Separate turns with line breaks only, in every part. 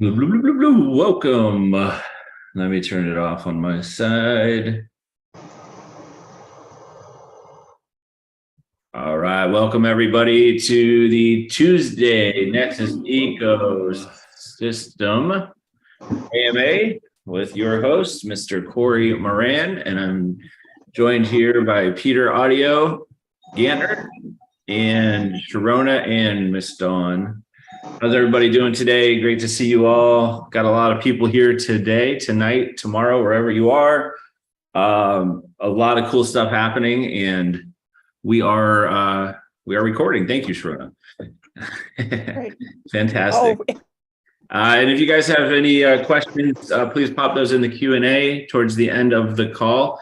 Blue, blue, blue, blue, blue. Welcome. Let me turn it off on my side. All right. Welcome, everybody, to the Tuesday Nexus Ecosystem AMA with your host, Mr. Corey Moran. And I'm joined here by Peter Audio, Ganner, and Sharona, and Miss Dawn. How's everybody doing today? Great to see you all. Got a lot of people here today, tonight, tomorrow, wherever you are. A lot of cool stuff happening, and we are recording. Thank you, Sharona. Fantastic. Oh. And if you guys have any questions, please pop those in the Q&A towards the end of the call.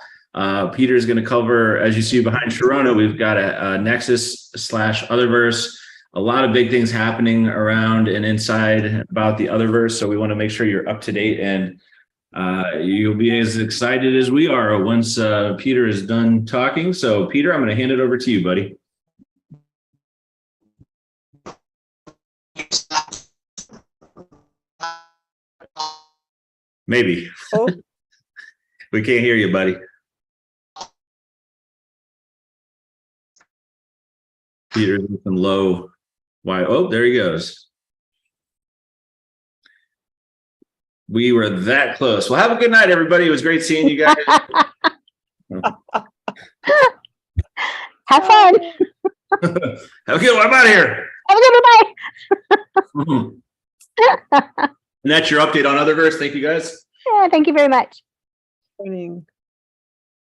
Peter's going to cover, as you see behind Sharona, we've got a Nexus/Otherverse. A lot of big things happening around and inside about the Otherverse, so we want to make sure you're up to date and you'll be as excited as we are once Peter is done talking. So, Peter, I'm going to hand it over to you, buddy. Maybe. Oh. We can't hear you, buddy. Peter's with some low. Why? Oh, there he goes. We were that close. Well, have a good night, everybody. It was great seeing you guys.
Have fun.
Have a good one. I'm out of here.
Have a good
night. And that's your update on Otherverse. Thank you, guys.
Yeah, thank you very much.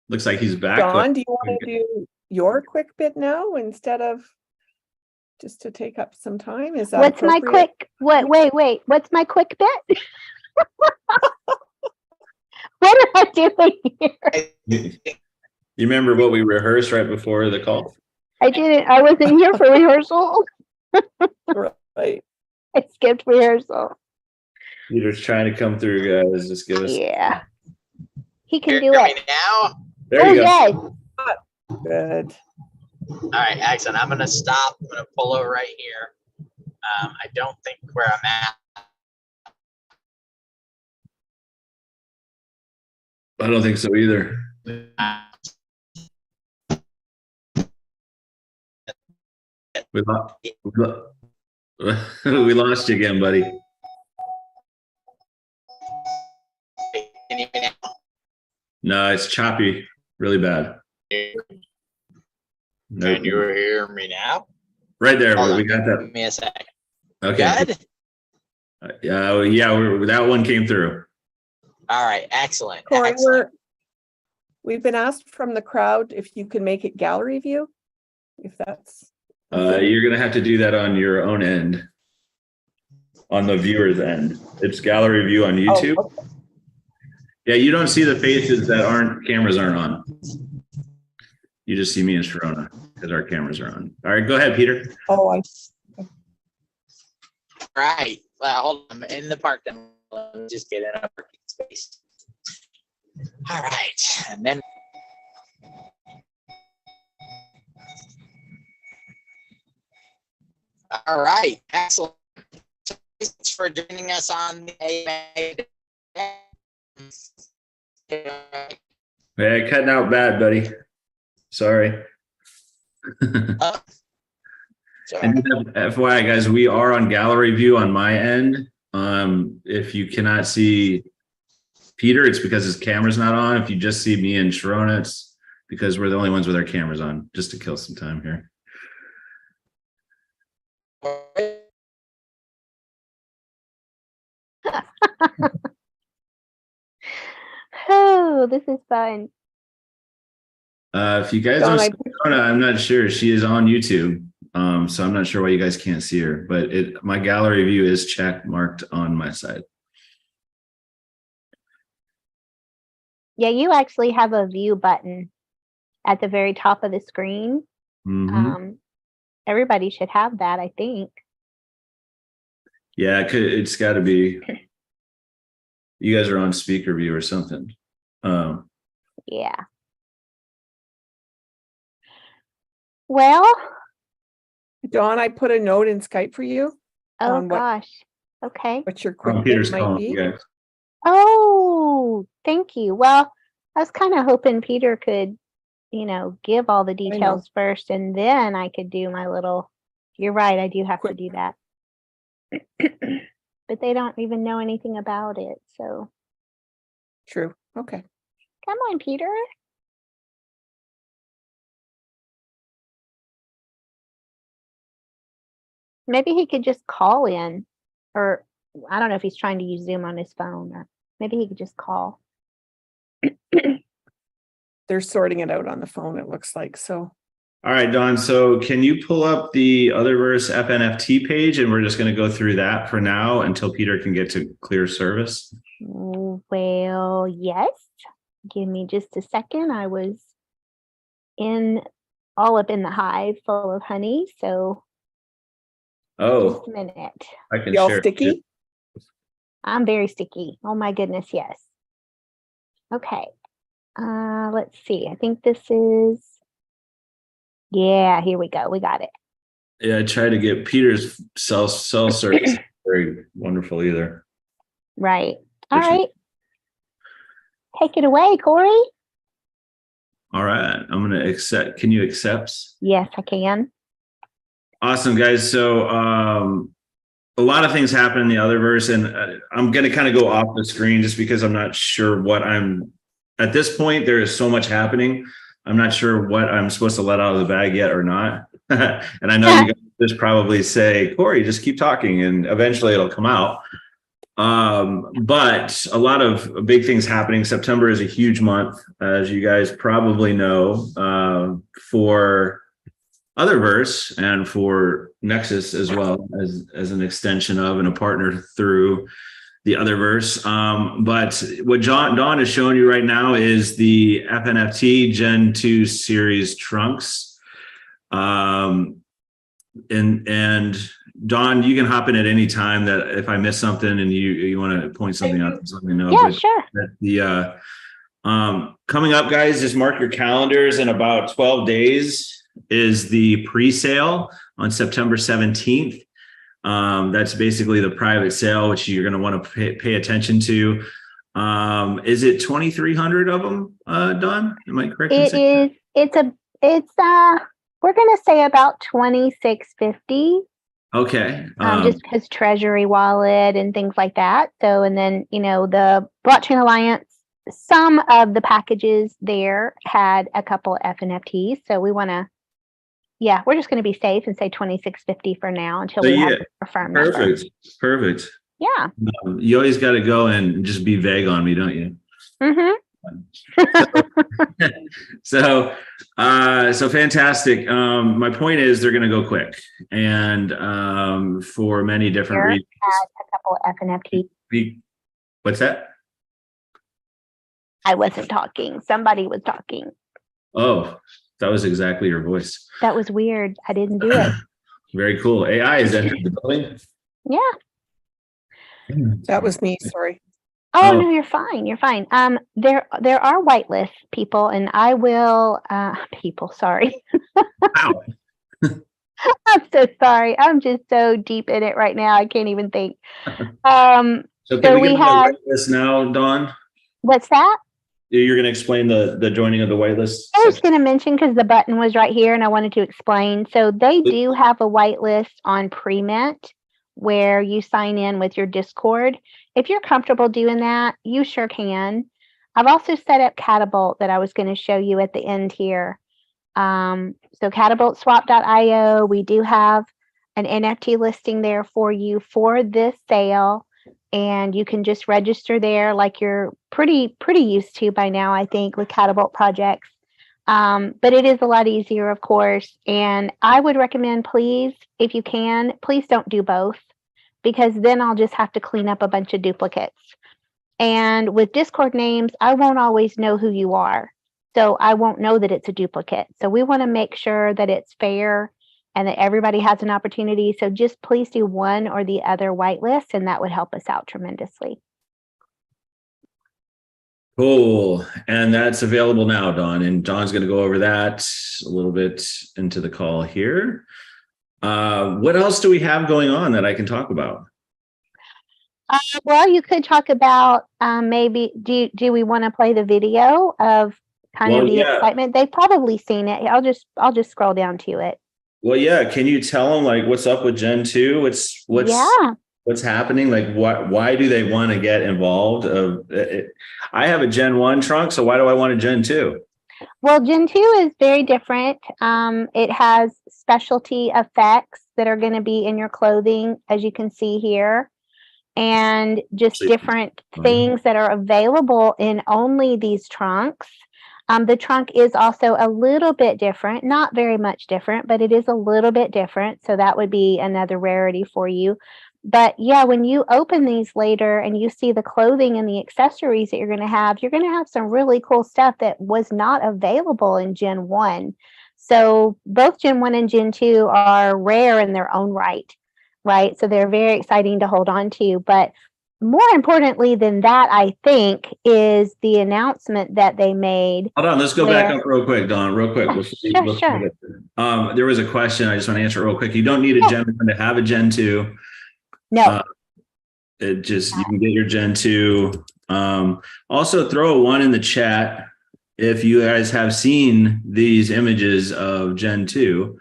Looks like he's back.
Dawn, do you want to do your quick bit now instead of just to take up some time? Is that
what's my quick? Wait. What's my quick bit? What am I doing here?
You remember what we rehearsed right before the call?
I didn't. I wasn't here for rehearsal.
Right.
I skipped rehearsal.
Peter's trying to come through, guys. Just give us.
Yeah. He can do it
now.
There you
go.
Yes. Good.
All right, excellent. I'm going to stop. I'm going to pull over right here. I don't think where I'm at.
I don't think so either. We lost you again, buddy.
Can you hear me now?
No, it's choppy, really bad.
Can you hear me now?
Right there,
Hold
we
on,
got that.
Give me a second.
Okay.
Good?
Yeah, that one came through.
All right, excellent.
Corey,
Excellent.
We've been asked from the crowd if you can make it gallery view, if that's.
You're going to have to do that on your own end, on the viewer's end. It's gallery view on YouTube. Oh, okay. Yeah, you don't see the faces that cameras aren't on. You just see me and Sharona because our cameras are on. All right, go ahead, Peter.
Oh,
Right. Well, hold on. I'm in the parking lot. Let me just get in a parking space. All right. And then. All right. Excellent. Thanks for joining us on the AMA.
Yeah, cutting out bad, buddy. Sorry.
Sorry.
And FYI, guys, we are on gallery view on my end. If you cannot see Peter, it's because his camera's not on. If you just see me and Sharona, it's because we're the only ones with our cameras on, just to kill some time here.
Oh, this is fun.
If you guys don't see Sharona, I'm not sure. She is on YouTube. So I'm not sure why you guys can't see her, but my gallery view is check marked on my side.
Yeah, you actually have a view button at the very top of the screen. Mm-hmm. Everybody should have that, I think.
Yeah, it's got to be. You guys are on speaker view or something.
Yeah. Well,
Dawn, I put a note in Skype for you.
Oh gosh. Okay.
what your quick
Peter's
bit might
calling
be.
you guys.
Oh, thank you. Well, I was kind of hoping Peter could, give all the
know.
details first, and then I could do my little. You're right. I do have to
Quick.
do that. But they don't even know anything about it. So
True. Okay.
come on, Peter. Maybe he could just call in, or I don't know if he's trying to use Zoom on his phone, or maybe he could just call.
They're sorting it out on the phone, it looks like. So
All right, Don. So can you pull up the Otherverse FNFT page, and we're just going to go through that for now until Peter can get to clear service.
Well, yes. Give me just a second. I was all up in the hive full of honey, so
Oh,
just a minute.
I can
y'all
share.
sticky?
I'm very sticky. Oh my goodness, yes. Okay. Let's see. I think this is, yeah, here we go. We got it.
Yeah, I tried to get Peter's cell service. Very wonderful either.
Right. All
Especially-
right. Take it away, Corey.
All right, I'm going to accept. Can you accept?
Yes, I can.
Awesome, guys. So a lot of things happen in the Otherverse, and I'm going to kind of go off the screen just because I'm not sure what at this point. There is so much happening. I'm not sure what I'm supposed to let out of the bag yet or not. And I know you guys just probably say, Corey, just keep talking and eventually it'll come out. But a lot of big things happening. September is a huge month, as you guys probably know, for Otherverse and for Nexus as well as an extension of and a partner through the Otherverse. But what Dawn is showing you right now is the FNFT Gen 2 series trunks. And Dawn, you can hop in at any time that if I miss something and you want to point something out, just let me know.
Yeah,
But
sure.
the coming up, guys, just mark your calendars. In about 12 days is the pre-sale on September 17th. That's basically the private sale, which you're going to want to pay attention to. Is it 2,300 of them, Dawn? Am I correct?
It is. It's we're gonna say about 2,650.
Okay.
Just because Treasury Wallet and things like that. So, and then the Blockchain Alliance. Some of the packages there had a couple of FNFTs, so we want to. Yeah, we're just going to be safe and say 2,650 for now until we have a firm number.
Perfect.
Yeah.
You always got to go and just be vague on me, don't you?
Mm-hmm.
So fantastic. My point is they're going to go quick, and for many different reasons.
Had a couple of FNFTs.
What's that?
I wasn't talking. Somebody was talking.
Oh, that was exactly your voice.
That was weird. I didn't do it.
Very cool. AI is entering the building.
Yeah.
That was me, sorry.
Oh, no, you're fine. You're fine. There are whitelist people, and I will people, sorry.
Wow.
I'm so sorry. I'm just so deep in it right now. I can't even think.
So can we get
have
the whitelist now, Dawn?
What's that?
You're going to explain the joining of the whitelist?
I was going to mention because the button was right here and I wanted to explain. So they do have a whitelist on pre-mint where you sign in with your Discord. If you're comfortable doing that, you sure can. I've also set up Catapult that I was going to show you at the end here. So catapultswap.io, we do have an NFT listing there for you for this sale. And you can just register there like you're pretty used to by now, I think, with Catapult projects. But it is a lot easier, of course. And I would recommend, please, if you can, please don't do both, because then I'll just have to clean up a bunch of duplicates. And with Discord names, I won't always know who you are. So I won't know that it's a duplicate. So we want to make sure that it's fair and that everybody has an opportunity. So just please do one or the other whitelist, and that would help us out tremendously.
Cool. And that's available now, Dawn. And Dawn's going to go over that a little bit into the call here. What else do we have going on that I can talk about?
Well, you could talk about maybe do we want to play the video of kind
Well,
of the
yeah.
excitement? They've probably seen it. I'll just scroll down to it.
Well, yeah. Can you tell them like what's up with Gen 2?
Yeah.
What's happening? Like why do they want to get involved? I have a Gen 1 trunk, so why do I want a Gen 2?
Well, Gen 2 is very different. It has specialty effects that are going to be in your clothing, as you can see here, and just different things that are available in only these trunks. The trunk is also a little bit different, not very much different, but it is a little bit different. So that would be another rarity for you. But yeah, when you open these later and you see the clothing and the accessories that you're going to have some really cool stuff that was not available in Gen 1. So both Gen 1 and Gen 2 are rare in their own right, right? So they're very exciting to hold on to. But more importantly than that, I think, is the announcement that they made.
Hold on, let's go back up real quick, Dawn, real quick.
Sure.
There was a question I just want to answer real quick. You don't need a Gen 1 to have a Gen 2.
No.
You can get your Gen 2. Also throw a 1 in the chat if you guys have seen these images of Gen 2.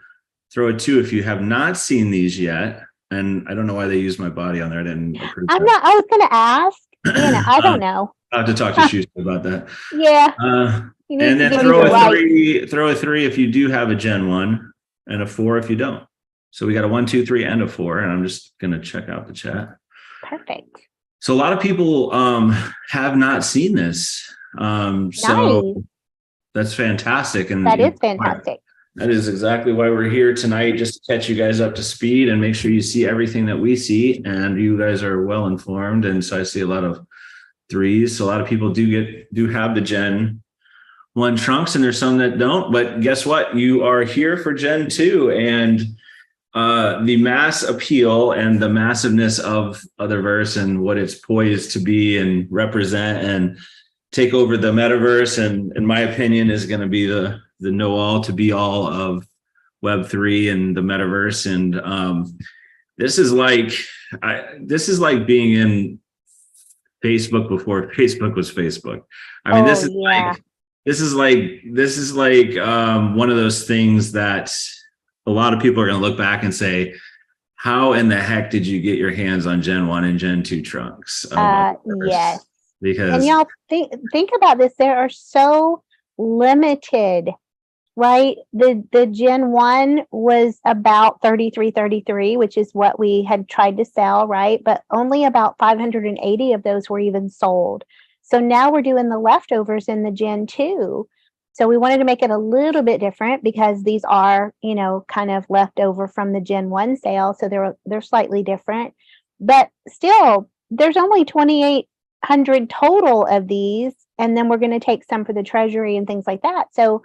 Throw a 2 if you have not seen these yet. And I don't know why they used my body on there. I didn't approve
I was going to ask. I don't know.
I'll have to talk to Schuster about that.
Yeah.
And then throw a 3 if you do have a Gen 1 and a 4 if you don't. So we got a 1, 2, 3 and a 4, and I'm just going to check out the chat.
Perfect.
So a lot of people have not seen this. So that's fantastic. And
that is fantastic.
That is exactly why we're here tonight, just to catch you guys up to speed and make sure you see everything that we see, and you guys are well informed. And so I see a lot of 3s. So a lot of people do have the Gen 1 trunks, and there's some that don't. But guess what? You are here for Gen 2, and the mass appeal and the massiveness of Otherverse and what it's poised to be and represent and take over the metaverse, and in my opinion is going to be the know-all to be all of Web3 and the metaverse. And this is like being in Facebook before Facebook was Facebook. I mean, this is like one of those things that a lot of people are going to look back and say, how in the heck did you get your hands on Gen 1 and Gen 2 trunks?
Yes.
Because,
and y'all think about this. There are so limited, right? The Gen 1 was about 33, which is what we had tried to sell, right? But only about 580 of those were even sold. So now we're doing the leftovers in the Gen 2. So we wanted to make it a little bit different because these are, kind of left over from the Gen 1 sale. So they're slightly different. But still, there's only 2,800 total of these. And then we're going to take some for the treasury and things like that. So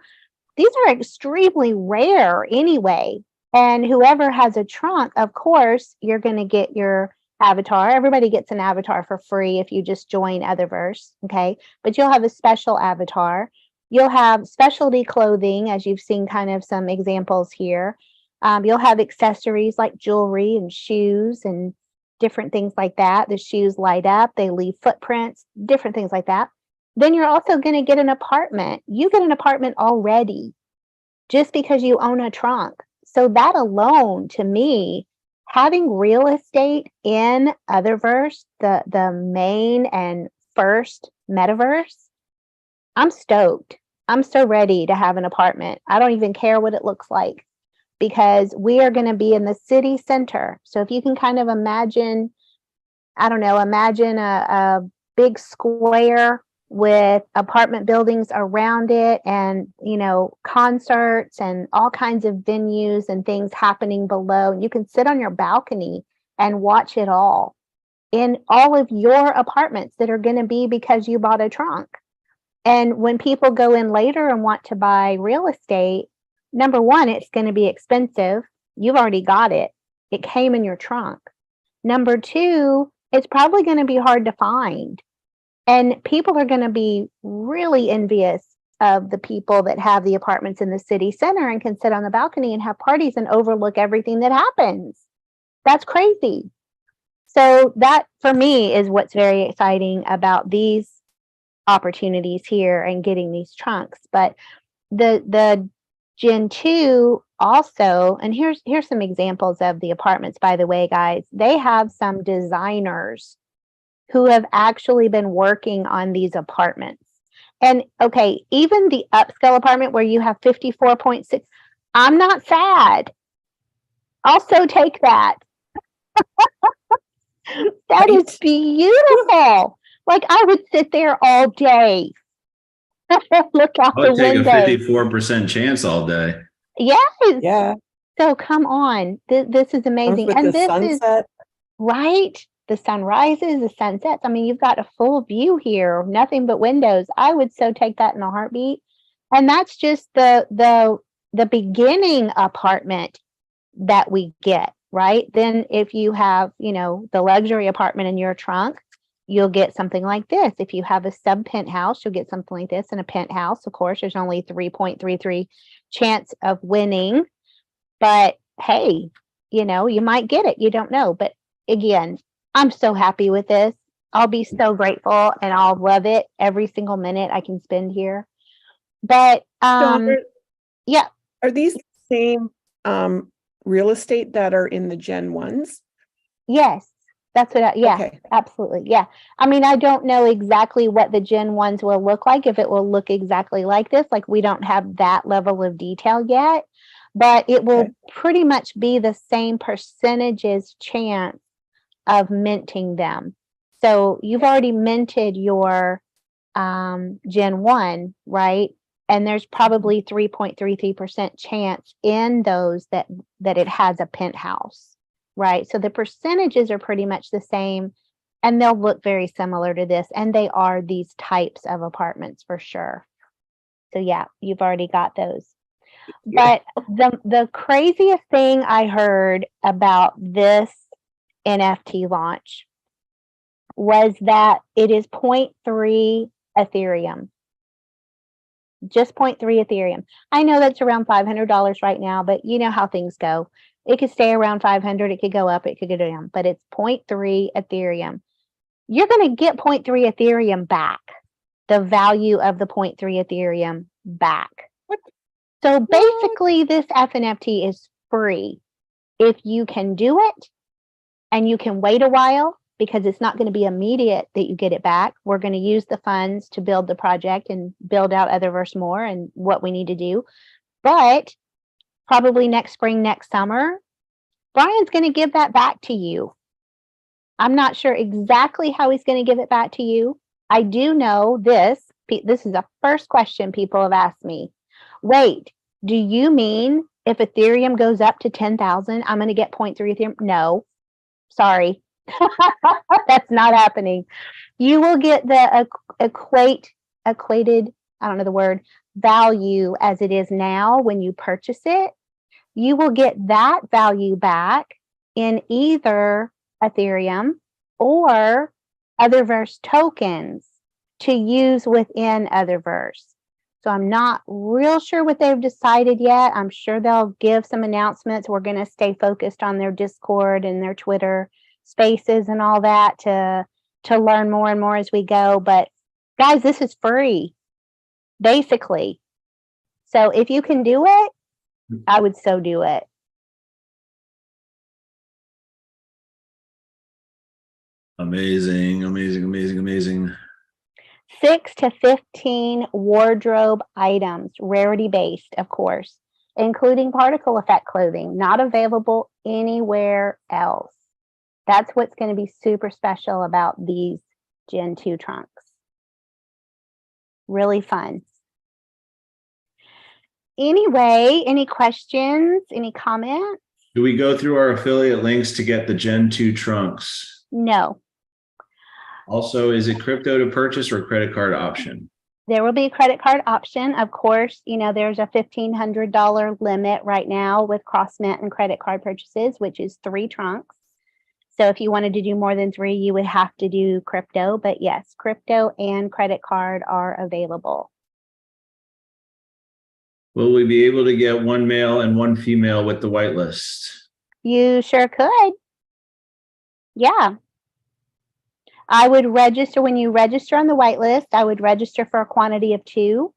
these are extremely rare anyway. And whoever has a trunk, of course, you're going to get your avatar. Everybody gets an avatar for free if you just join Otherverse. Okay. But you'll have a special avatar. You'll have specialty clothing, as you've seen kind of some examples here. You'll have accessories like jewelry and shoes and different things like that. The shoes light up, they leave footprints, different things like that. Then you're also going to get an apartment. You get an apartment already just because you own a trunk. So that alone, to me, having real estate in Otherverse, the main and first metaverse, I'm stoked. I'm so ready to have an apartment. I don't even care what it looks like because we are going to be in the city center. So if you can kind of imagine, imagine a big square with apartment buildings around it and, concerts and all kinds of venues and things happening below. You can sit on your balcony and watch it all in all of your apartments that are going to be because you bought a trunk. And when people go in later and want to buy real estate, number one, it's going to be expensive. You've already got it. It came in your trunk. Number two, it's probably going to be hard to find. And people are going to be really envious of the people that have the apartments in the city center and can sit on the balcony and have parties and overlook everything that happens. That's crazy. So that for me is what's very exciting about these opportunities here and getting these trunks. But the Gen 2 also, and here's some examples of the apartments, by the way, guys. They have some designers who have actually been working on these apartments. And okay, even the upscale apartment where you have 54.6, I'm not sad. Also take that. That is
Right.
beautiful. Like I would sit there all day. Look out
I
the
would take a
window.
54% chance all day.
Yes.
Yeah.
So come on. This is
Comes
amazing.
with
And
the
this is
sunset.
right. The sun rises, the sun sets. I mean, you've got a full view here, nothing but windows. I would so take that in a heartbeat. And that's just the beginning apartment that we get, right? Then if you have, you know, the luxury apartment in your trunk, you'll get something like this. If you have a sub penthouse, you'll get something like this. In a penthouse, of course, there's only 3.33 chance of winning. But hey, you know, you might get it. You don't know. But again, I'm so happy with this. I'll be so grateful and I'll love it every single minute I can spend here. But
Dawn,
yeah,
are these the same real estate that are in the Gen 1s?
yes, that's what yeah,
Okay.
absolutely. Yeah. I mean, I don't know exactly what the Gen 1s will look like, if it will look exactly like this. Like we don't have that level of detail yet, but it will pretty much be the same percentages chance of minting them. So you've already minted your Gen 1, right? And there's probably 3.33% chance in those that it has a penthouse, right? So the percentages are pretty much the same and they'll look very similar to this. And they are these types of apartments for sure. So yeah, you've already got those. But the craziest thing I heard about this NFT launch was that it is 0.3 Ethereum. Just 0.3 Ethereum. I know that's around $500 right now, but you know how things go. It could stay around 500, it could go up, it could go down, but it's 0.3 Ethereum. You're going to get 0.3 Ethereum back, the value of the 0.3 Ethereum back.
What?
So basically, this FNFT is free if you can do it and you can wait a while, because it's not going to be immediate that you get it back. We're going to use the funds to build the project and build out Otherverse more and what we need to do. But probably next spring, next summer, Brian's going to give that back to you. I'm not sure exactly how he's going to give it back to you. I do know this. This is the first question people have asked me. Wait, do you mean if Ethereum goes up to 10,000, I'm going to get 0.3 Ethereum? No, sorry. That's not happening. You will get the equated, I don't know the word, value as it is now when you purchase it. You will get that value back in either Ethereum or Otherverse tokens to use within Otherverse. So I'm not real sure what they've decided yet. I'm sure they'll give some announcements. We're going to stay focused on their Discord and their Twitter spaces and all that to learn more and more as we go. But guys, this is free, basically. So if you can do it, I would so do it.
Amazing, amazing, amazing, amazing.
6 to 15 wardrobe items, rarity based, of course, including particle effect clothing, not available anywhere else. That's what's going to be super special about these Gen 2 trunks. Really fun. Anyway, any questions? Any comments?
Do we go through our affiliate links to get the Gen 2 trunks?
No.
Also, is it crypto to purchase or credit card option?
There will be a credit card option. Of course, you know, there's a $1,500 limit right now with cross-mint and credit card purchases, which is 3 trunks. So if you wanted to do more than 3, you would have to do crypto. But yes, crypto and credit card are available.
Will we be able to get 1 male and 1 female with the whitelist?
You sure could. Yeah. I would register, when you register on the whitelist, I would register for a quantity of 2.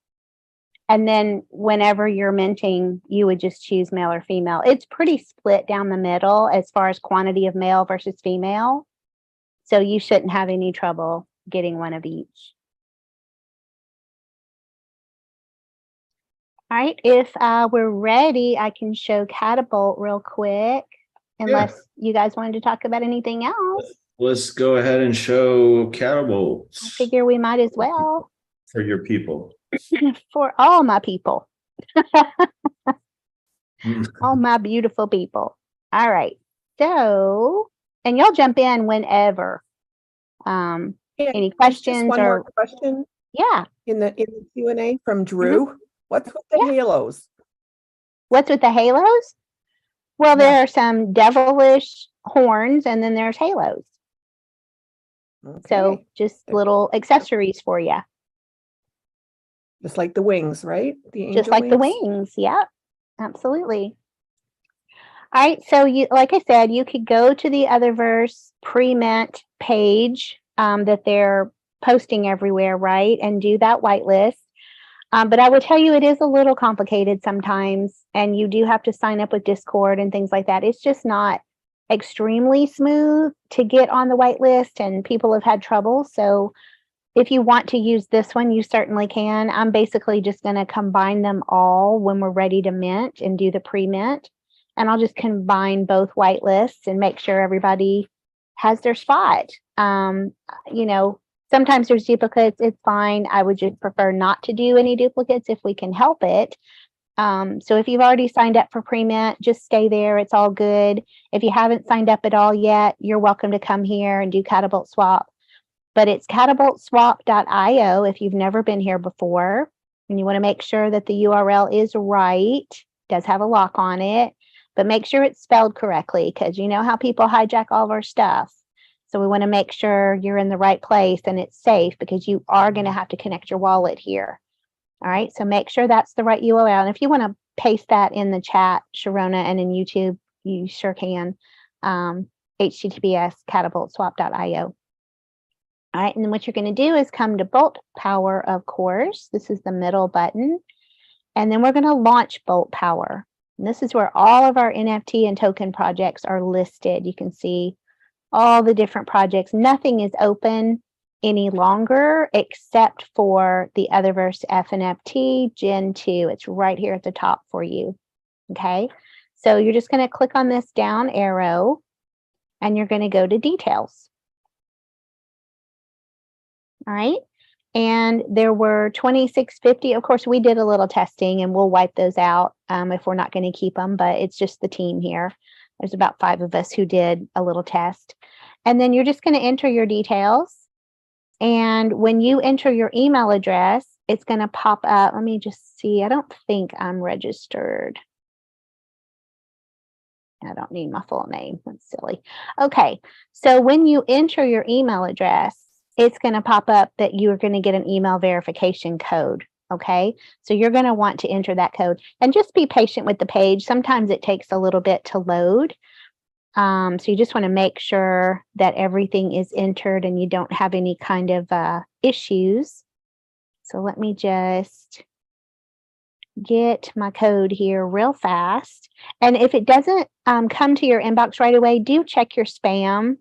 And then whenever you're minting, you would just choose male or female. It's pretty split down the middle as far as quantity of male versus female. So you shouldn't have any trouble getting one of each. All right, if we're ready, I can show Catapult real quick, unless you guys wanted to talk about anything else.
Let's go ahead and show Catapult
I figure we might as well.
for your people.
For all my people. All my beautiful people. All right. So, and y'all jump in whenever.
Yeah,
Any
there's just
questions
one
or
more question
yeah.
in the Q&A from Drew. What's with the
Yeah.
halos?
What's with the halos? Well,
Yeah.
there are some devilish horns and then there's halos. So
Okay.
just little accessories for you.
Just like the wings, right? The angel
Just like the
wings.
wings. Yep. Absolutely. All right. So you, like I said, you could go to the Otherverse pre-mint page that they're posting everywhere, right? And do that whitelist. But I would tell you it is a little complicated sometimes, and you do have to sign up with Discord and things like that. It's just not extremely smooth to get on the whitelist, and people have had trouble. So if you want to use this one, you certainly can. I'm basically just going to combine them all when we're ready to mint and do the pre-mint. And I'll just combine both whitelists and make sure everybody has their spot. You know, sometimes there's duplicates. It's fine. I would just prefer not to do any duplicates if we can help it. So if you've already signed up for pre-mint, just stay there. It's all good. If you haven't signed up at all yet, you're welcome to come here and do Catapult Swap. But it's catapultswap.io if you've never been here before. And you want to make sure that the URL is right. It does have a lock on it, but make sure it's spelled correctly, because you know how people hijack all of our stuff. So we want to make sure you're in the right place and it's safe, because you are going to have to connect your wallet here. All right, so make sure that's the right URL. And if you want to paste that in the chat, Sharona, and in YouTube, you sure can. HTTPS catapultswap.io. All right, and then what you're going to do is come to Bolt Power, of course. This is the middle button. And then we're going to launch Bolt Power. And this is where all of our NFT and token projects are listed. You can see all the different projects. Nothing is open any longer except for the Otherverse FNFT Gen 2. It's right here at the top for you. Okay, so you're just going to click on this down arrow and you're going to go to details. All right, and there were 2650. Of course, we did a little testing and we'll wipe those out if we're not going to keep them, but it's just the team here. There's about 5 of us who did a little test. And then you're just going to enter your details. And when you enter your email address, it's going to pop up. Let me just see. I don't think I'm registered. I don't need my full name. That's silly. Okay, so when you enter your email address, it's going to pop up that you're going to get an email verification code. Okay, so you're going to want to enter that code and just be patient with the page. Sometimes it takes a little bit to load. So you just want to make sure that everything is entered and you don't have any kind of issues. So let me just get my code here real fast. And if it doesn't come to your inbox right away, do check your spam,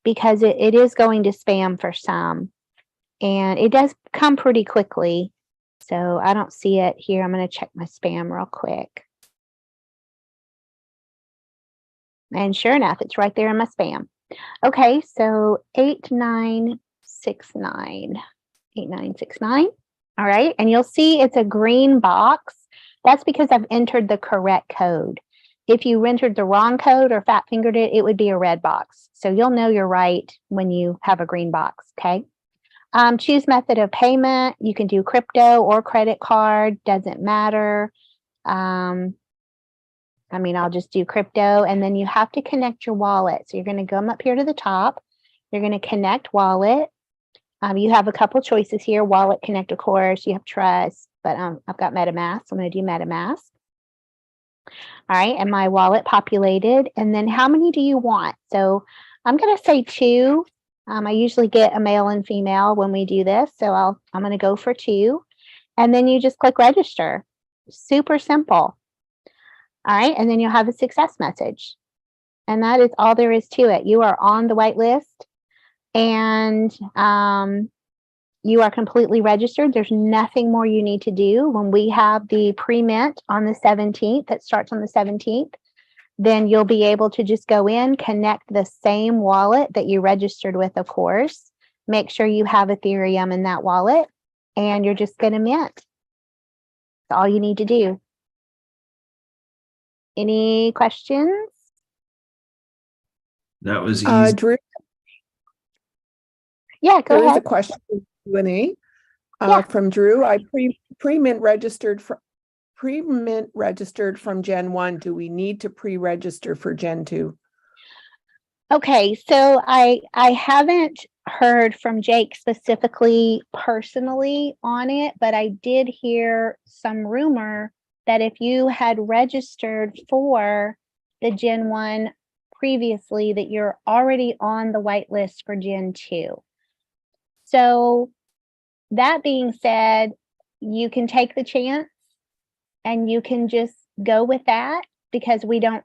because it is going to spam for some. And it does come pretty quickly. So I don't see it here. I'm going to check my spam real quick. And sure enough, it's right there in my spam. Okay, so 8969. 8969. All right, and you'll see it's a green box. That's because I've entered the correct code. If you entered the wrong code or fat fingered it, it would be a red box. So you'll know you're right when you have a green box, okay? Choose method of payment. You can do crypto or credit card, doesn't matter. I mean, I'll just do crypto, and then you have to connect your wallet. So you're going to come up here to the top. You're going to connect wallet. You have a couple choices here. Wallet, connect, of course. You have Trust, but I've got MetaMask. So I'm going to do MetaMask. All right, and my wallet populated. And then how many do you want? So I'm going to say 2. I usually get a male and female when we do this, so I'm going to go for 2. And then you just click register. Super simple. All right, and then you'll have a success message. And that is all there is to it. You are on the whitelist, and you are completely registered. There's nothing more you need to do. When we have the pre-mint on the 17th, that starts on the 17th, then you'll be able to just go in, connect the same wallet that you registered with, of course. Make sure you have Ethereum in that wallet, and you're just going to mint. That's all you need to do. Any questions?
That was easy.
Drew,
Yeah, go
there is a
ahead.
question in Q&A
Yeah.
from Drew. I pre-mint registered from Gen 1. Do we need to pre-register for Gen 2?
Okay, so I haven't heard from Jake specifically personally on it, but I did hear some rumor that if you had registered for the Gen 1 previously, that you're already on the whitelist for Gen 2. So that being said, you can take the chance and you can just go with that, because we don't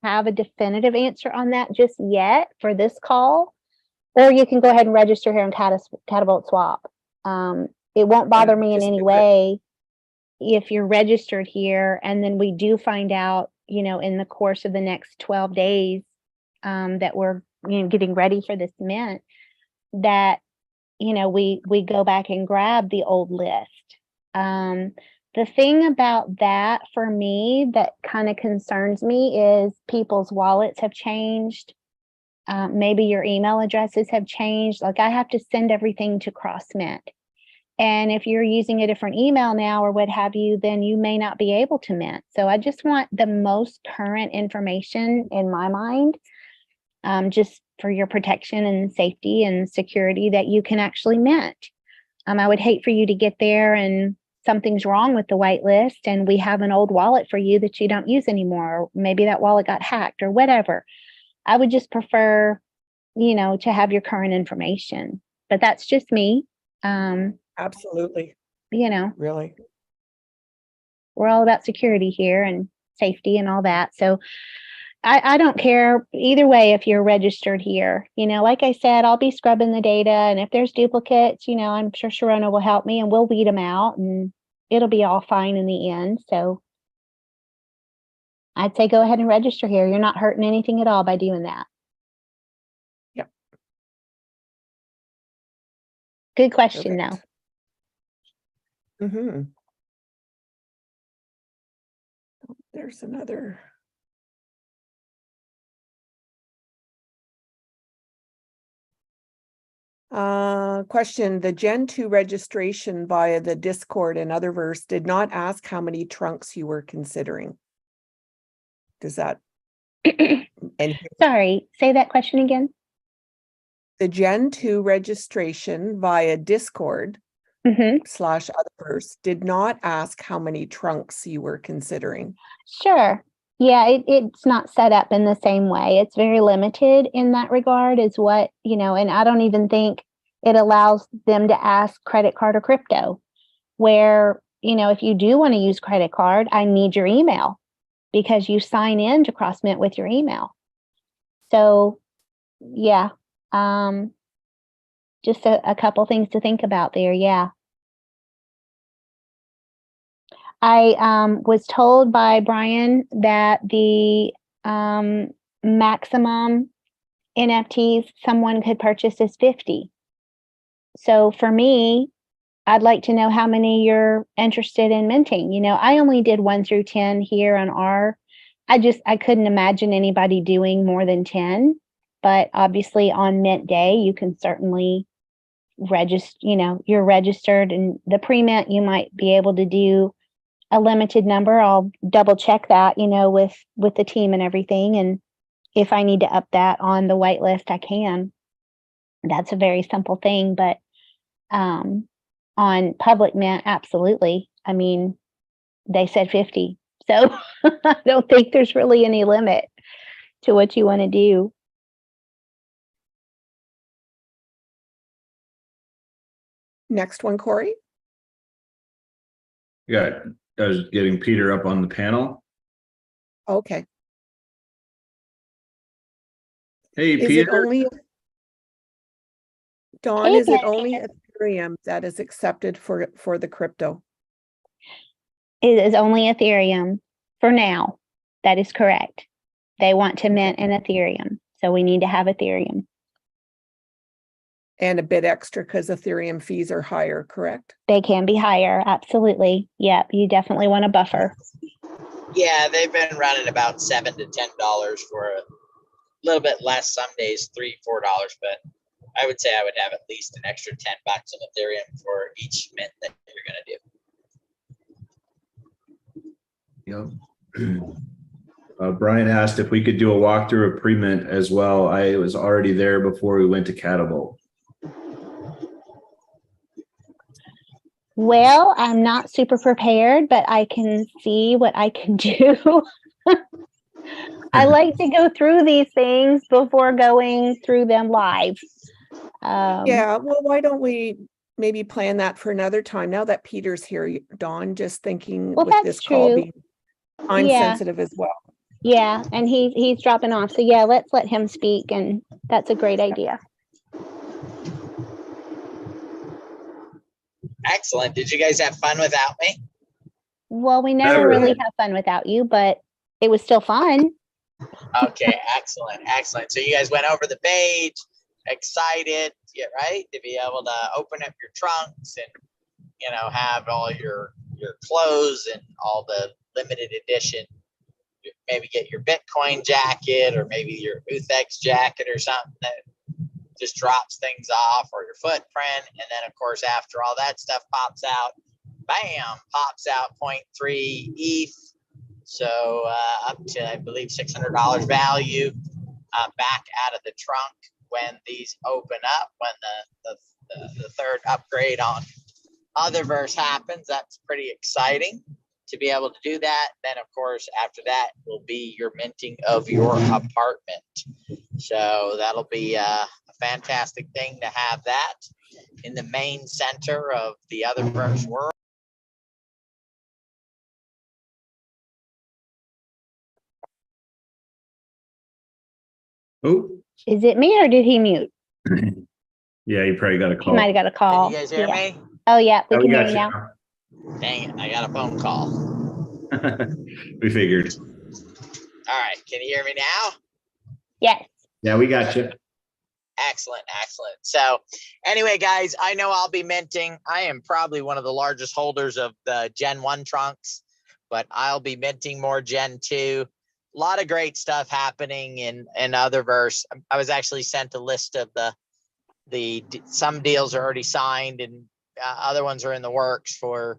have a definitive answer on that just yet for this call. Or you can go ahead and register here in Catapult Swap. It won't bother me in any way if you're registered here, and then we do find out, in the course of the next 12 days that we're getting ready for this mint, that we go back and grab the old list. The thing about that for me that kind of concerns me is people's wallets have changed. Maybe your email addresses have changed. Like, I have to send everything to CrossMint. And if you're using a different email now or what have you, then you may not be able to mint. So I just want the most current information in my mind, just for your protection and safety and security, that you can actually mint. I would hate for you to get there and something's wrong with the whitelist and we have an old wallet for you that you don't use anymore. Or maybe that wallet got hacked or whatever. I would just prefer, to have your current information. But that's just me.
Absolutely. Really.
We're all about security here and safety and all that. So I don't care either way if you're registered here. Like I said, I'll be scrubbing the data, and if there's duplicates, I'm sure Sharona will help me and we'll weed them out and it'll be all fine in the end. So I'd say go ahead and register here. You're not hurting anything at all by doing that.
Yep.
Good question, though.
Mm-hmm. There's another. Question. The Gen 2 registration via the Discord and Otherverse did not ask how many trunks you were considering. Does that?
Sorry, say that question again.
The Gen 2 registration via Discord / Otherverse did not ask how many trunks you were considering.
Sure. Yeah, it's not set up in the same way. It's very limited in that regard, is what, and I don't even think it allows them to ask credit card or crypto, where, if you do want to use credit card, I need your email because you sign in to CrossMint with your email. So yeah, just a couple things to think about there. Yeah. I was told by Brian that the maximum NFTs someone could purchase is 50. So for me, I'd like to know how many you're interested in minting. I only did 1 through 10 here on our, I couldn't imagine anybody doing more than 10, but obviously on mint day, you can certainly register, you're registered, and the pre-mint, you might be able to do a limited number. I'll double check that, with the team and everything. And if I need to up that on the whitelist, I can. That's a very simple thing, but on public mint, absolutely. I mean, they said 50. So I don't think there's really any limit to what you want to do.
Next one, Corey.
I was getting Peter up on the panel.
Okay.
Hey,
Is it
Peter.
only, Dawn,
Hey
is it
there,
only Ethereum that is accepted for the crypto?
It is only Ethereum for now. That is correct. They want to mint in Ethereum, so we need to have Ethereum.
And a bit extra because Ethereum fees are higher, correct?
They can be higher, absolutely. Yep, you definitely want a buffer.
Yeah, they've been running about $7 to $10 for a little bit less some days, $3, $4, but I would say I would have at least an extra $10 in Ethereum for each mint that you're gonna do.
Yep. Brian asked if we could do a walkthrough of pre-mint as well. I was already there before we went to Catapult.
Well, I'm not super prepared, but I can see what I can do. I like to go through these things before going through them live.
Yeah, well, why don't we maybe plan that for another time? Now that Peter's here, Dawn, just thinking
Well,
with
that's
this call
true.
being time
Yeah.
sensitive as well.
Yeah, and he's dropping off. So yeah, let's let him speak, and that's a great idea.
Excellent. Did you guys have fun without me?
Well, we never really have fun without you, but it was still fun.
Okay, excellent, excellent. So you guys went over the page, excited, yeah, right? To be able to open up your trunks and, you know, have all your clothes and all the limited edition. Maybe get your Bitcoin jacket or maybe your Uthex jacket or something that just drops things off, or your footprint. And then of course, after all that stuff pops out, bam, pops out 0.3 ETH. So up to, I believe, $600 value back out of the trunk when these open up, when the third upgrade on Otherverse happens. That's pretty exciting to be able to do that. Then of course, after that will be your minting of your apartment. So that'll be a fantastic thing to have that in the main center of the Otherverse world.
Oh,
Is it me or did he mute?
yeah, you probably got a
He
call.
might have got a call.
Can you guys hear
Yeah.
me?
Oh yeah, we
Oh,
can hear
got
you now.
Dang it, I got a phone call.
We figured.
All right, can you hear me now?
Yes.
Yeah, we got you.
Excellent, excellent. So anyway, guys, I know I'll be minting. I am probably one of the largest holders of the Gen 1 trunks, but I'll be minting more Gen 2. A lot of great stuff happening in Otherverse. I was actually sent a list of some deals are already signed and other ones are in the works for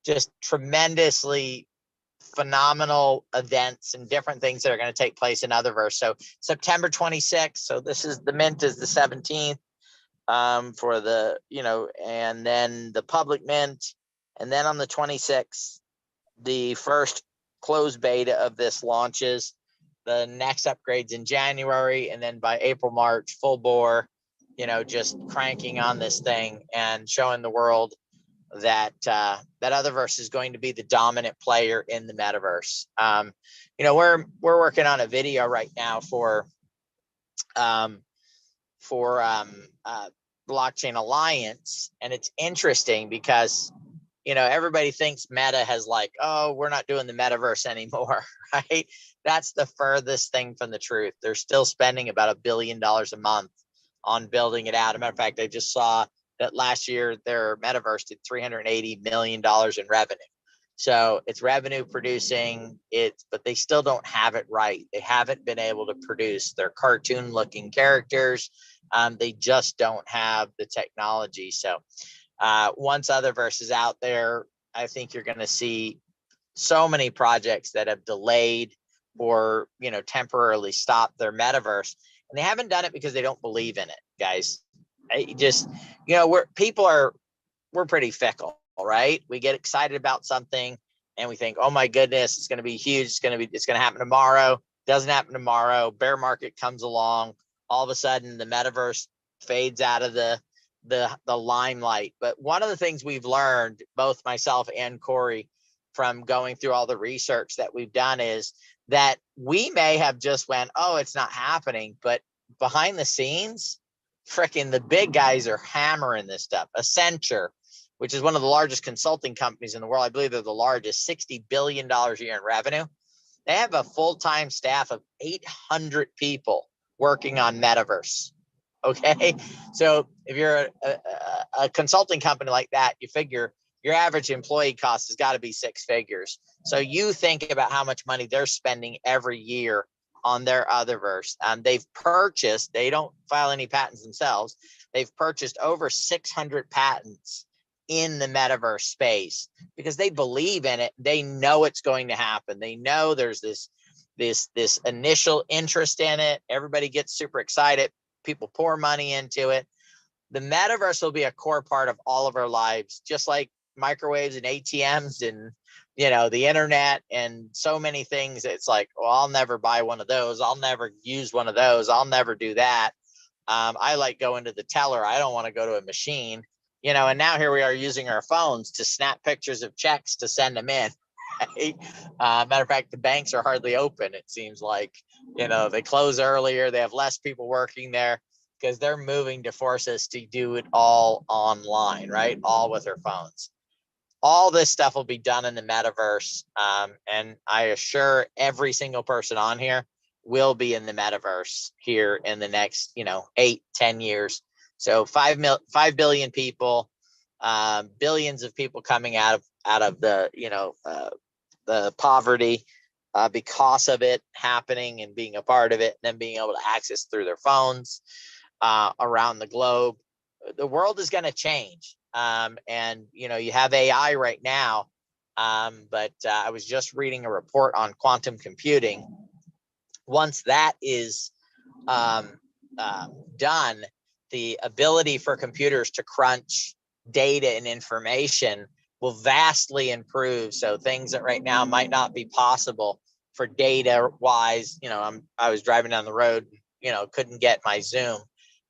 just tremendously phenomenal events and different things that are going to take place in Otherverse. So September 26th. So this is the mint is the 17th for the, you know, and then the public mint. And then on the 26th, the first closed beta of this launches. The next upgrades in January. And then by April, March, full bore, you know, just cranking on this thing and showing the world that that Otherverse is going to be the dominant player in the metaverse. You know, we're working on a video right now for Blockchain Alliance, and it's interesting because, you know, everybody thinks Meta has like, oh, we're not doing the metaverse anymore, right? That's the furthest thing from the truth. They're still spending about $1 billion a month on building it out. As a matter of fact, I just saw that last year their metaverse did $380 million in revenue. So it's revenue producing, but they still don't have it right. They haven't been able to produce their cartoon looking characters. They just don't have the technology. So once Otherverse is out there, I think you're going to see so many projects that have delayed or, you know, temporarily stopped their metaverse. And they haven't done it because they don't believe in it, guys. Just, you know, we're pretty fickle, right? We get excited about something and we think, oh my goodness, it's going to be huge. It's going to happen tomorrow. Doesn't happen tomorrow. Bear market comes along. All of a sudden the metaverse fades out of the the limelight. But one of the things we've learned, both myself and Corey, from going through all the research that we've done, is that we may have just went, oh, it's not happening, but behind the scenes, freaking the big guys are hammering this stuff. Accenture, which is one of the largest consulting companies in the world, I believe they're the largest, $60 billion a year in revenue. They have a full-time staff of 800 people working on metaverse. Okay, so if you're a consulting company like that, you figure your average employee cost has got to be 6 figures. So you think about how much money they're spending every year on their Otherverse. They've purchased, they don't file any patents themselves. They've purchased over 600 patents in the metaverse space because they believe in it. They know it's going to happen. They know there's this initial interest in it. Everybody gets super excited. People pour money into it. The metaverse will be a core part of all of our lives, just like microwaves and ATMs and, you know, the internet and so many things. It's like, well, I'll never buy one of those. I'll never use one of those. I'll never do that. I like going to the teller. I don't want to go to a machine, you know, and now here we are using our phones to snap pictures of checks to send them in. Right? Matter of fact, the banks are hardly open. It seems like, you know, they close earlier. They have less people working there because they're moving to force us to do it all online, right? All with our phones. All this stuff will be done in the metaverse. And I assure every single person on here will be in the metaverse here in the next, you know, 8-10 years. So 5 billion people, billions of people coming out of the, you know, the poverty because of it happening and being a part of it, and then being able to access through their phones around the globe. The world is going to change. And, you know, you have AI right now, but I was just reading a report on quantum computing. Once that is done, the ability for computers to crunch data and information will vastly improve. So things that right now might not be possible for data wise, you know, I was driving down the road, you know, couldn't get my Zoom,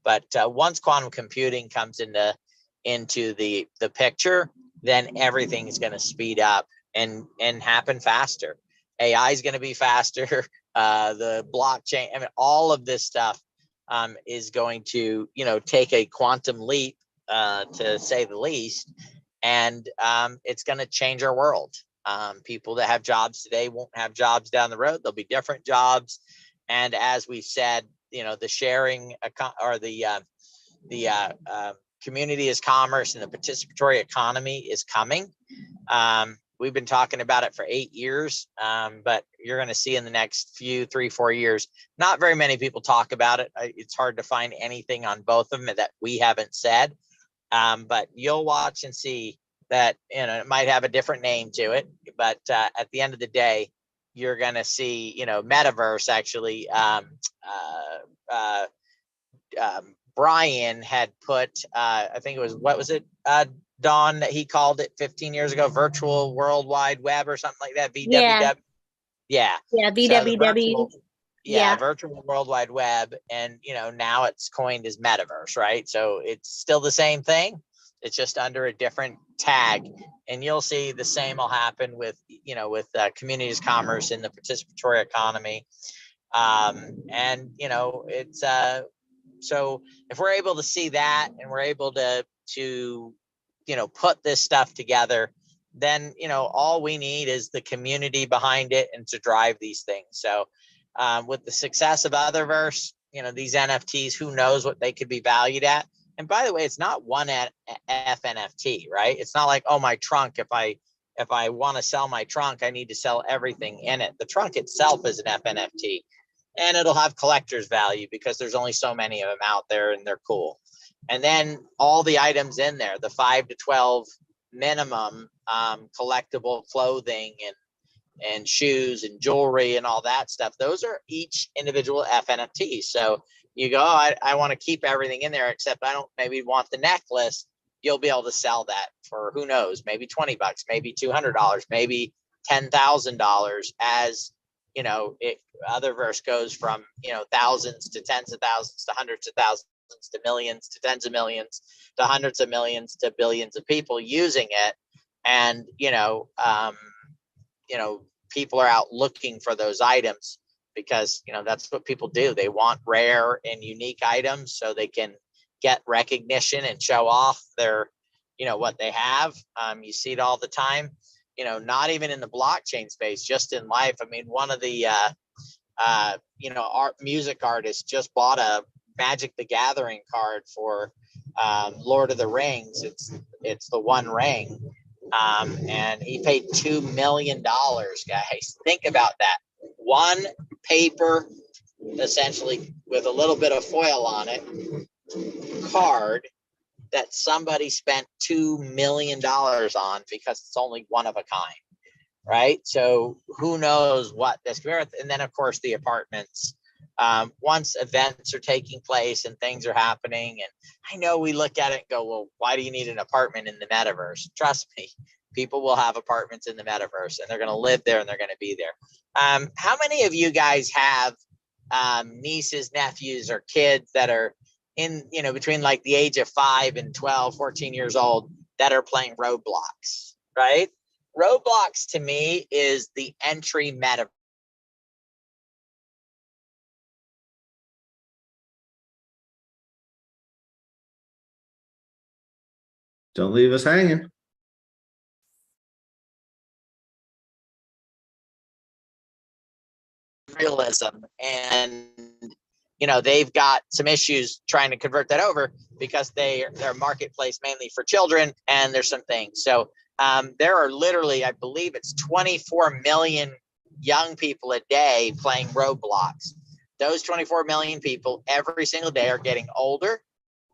but once quantum computing comes into the picture, then everything is going to speed up and happen faster. AI is going to be faster. The blockchain, I mean, all of this stuff is going to, you know, take a quantum leap, to say the least. And it's going to change our world. People that have jobs today won't have jobs down the road. There'll be different jobs. And as we said, you know, the sharing or the community as commerce and the participatory economy is coming. We've been talking about it for 8 years, but you're going to see in the next 3-4 years, not very many people talk about it. It's hard to find anything on both of them that we haven't said. But you'll watch and see that, you know, it might have a different name to it, but at the end of the day, you're going to see, you know, metaverse actually. Brian had put, I think it was, what was it, Don, that he called it 15 years ago, virtual world wide web or something like that, VWW. Yeah.
Yeah,
So
VWW. Yeah.
virtual world wide web. And, you know, now it's coined as metaverse, right? So it's still the same thing. It's just under a different tag. And you'll see the same will happen with, you know, with communities commerce and the participatory economy. And, you know, it's, so if we're able to see that and we're able to, you know, put this stuff together, then, you know, all we need is the community behind it and to drive these things. So with the success of Otherverse, you know, these NFTs, who knows what they could be valued at. And by the way, it's not one NFT, right? It's not like, oh, my trunk, if I want to sell my trunk, I need to sell everything in it. The trunk itself is an FNFT. And it'll have collector's value because there's only so many of them out there and they're cool. And then all the items in there, the 5 to 12 minimum collectible clothing and shoes and jewelry and all that stuff, those are each individual FNFTs. So you go, oh, I want to keep everything in there, except I don't maybe want the necklace. You'll be able to sell that for, who knows, maybe $20, maybe $200, maybe $10,000 as, you know, Otherverse goes from, you know, thousands to tens of thousands to hundreds of thousands to millions to tens of millions to hundreds of millions to billions of people using it. And, people are out looking for those items because, that's what people do. They want rare and unique items so they can get recognition and show off their, what they have. You see it all the time, not even in the blockchain space, just in life. I mean, one of the, music artists just bought a Magic the Gathering card for Lord of the Rings. It's the One Ring. And he paid $2 million, guys. Think about that. One paper, essentially with a little bit of foil on it, card that somebody spent $2 million on because it's only one of a kind, right? So who knows what this, and then of course the apartments, once events are taking place and things are happening, and I know we look at it and go, well, why do you need an apartment in the metaverse? Trust me, people will have apartments in the metaverse and they're going to live there and they're going to be there. How many of you guys have nieces, nephews, or kids that are in, between like the age of 5 and 12, 14 years old that are playing Roblox, right? Roblox to me is the entry metaverse.
Don't leave us hanging.
Realism, and they've got some issues trying to convert that over because they're a marketplace mainly for children, and there's some things. So there are literally, I believe it's 24 million young people a day playing Roblox. Those 24 million people every single day are getting older,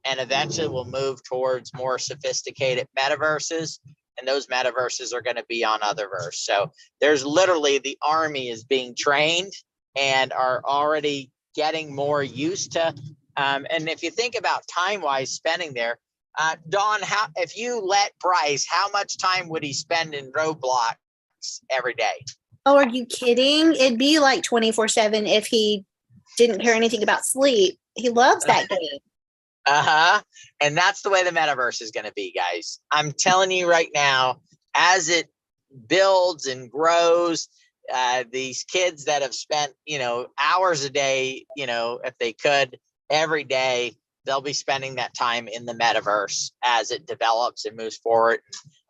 and eventually will move towards more sophisticated metaverses. And those metaverses are going to be on Otherverse. So there's literally, the army is being trained and are already getting more used to. And if you think about time-wise spending there, Dawn, if you let Bryce, how much time would he spend in Roblox every day?
Oh, are you kidding? It'd be like 24/7 if he didn't care anything about sleep. He loves that game.
And that's the way the metaverse is going to be, guys. I'm telling you right now, as it builds and grows, these kids that have spent, hours a day, if they could every day, they'll be spending that time in the metaverse as it develops and moves forward.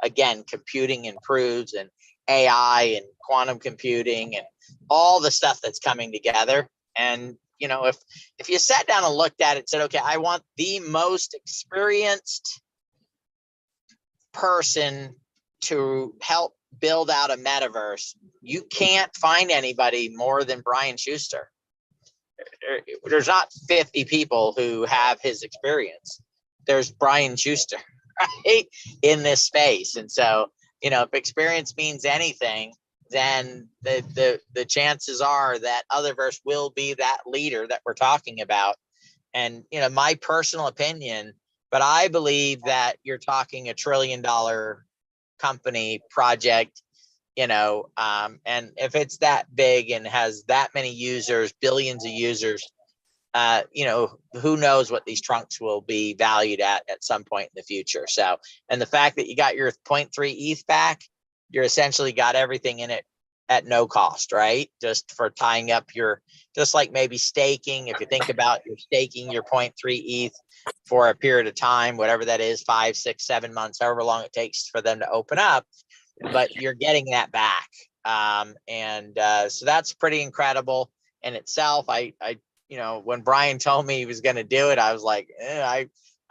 Again, computing improves, and AI and quantum computing and all the stuff that's coming together. And if you sat down and looked at it and said, okay, I want the most experienced person to help build out a metaverse, you can't find anybody more than Brian Schuster. There's not 50 people who have his experience. There's Brian Schuster, right, in this space. And so, if experience means anything, then the chances are that Otherverse will be that leader that we're talking about. And, my personal opinion, but I believe that you're talking $1 trillion company project, and if it's that big and has that many users, billions of users, who knows what these trunks will be valued at some point in the future. So, and the fact that you got your 0.3 ETH back, you're essentially got everything in it at no cost, right? Just for tying up just like maybe staking. If you think about you're staking your 0.3 ETH for a period of time, whatever that is, 5, 6, 7 months, however long it takes for them to open up, but you're getting that back. So that's pretty incredible in itself. I when Brian told me he was going to do it, I was like,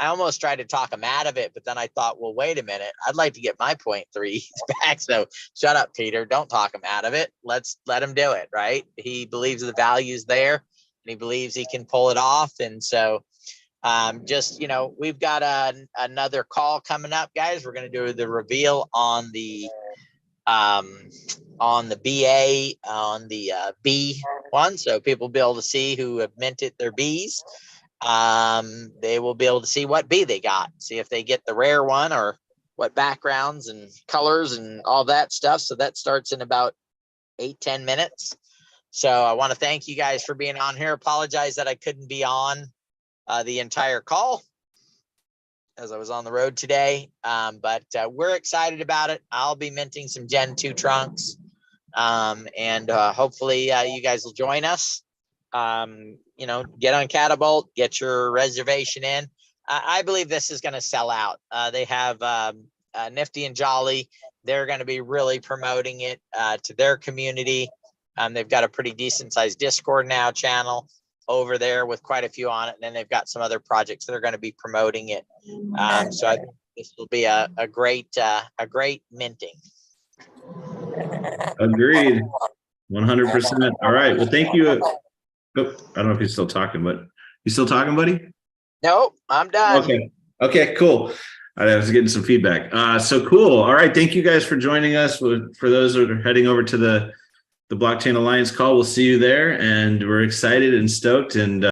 I almost tried to talk him out of it, but then I thought, well, wait a minute, I'd like to get my 0.3 back. So shut up, Peter, don't talk him out of it. Let's let him do it, right? He believes the value's there and he believes he can pull it off. And so we've got another call coming up, guys. We're going to do the reveal on the BA, on the B one. So people will be able to see who have minted their Bs. They will be able to see what B they got, see if they get the rare one or what backgrounds and colors and all that stuff. So that starts in about 8-10 minutes. So I want to thank you guys for being on here. Apologize that I couldn't be on the entire call as I was on the road today. But we're excited about it. I'll be minting some Gen 2 trunks. And hopefully you guys will join us. You know, get on Catapult, get your reservation in. I believe this is going to sell out. They have Nifty and Jolly. They're going to be really promoting it to their community. They've got a pretty decent sized Discord now channel over there with quite a few on it. And then they've got some other projects that are going to be promoting it. So I think this will be a great minting.
Agreed. 100%. All right. Well, thank you. Oh, I don't know if he's still talking, but you still talking, buddy?
Nope, I'm done.
Okay. Okay, cool. I was getting some feedback. So cool. All right. Thank you guys for joining us. For those that are heading over to the Blockchain Alliance call, we'll see you there. And we're excited and stoked. And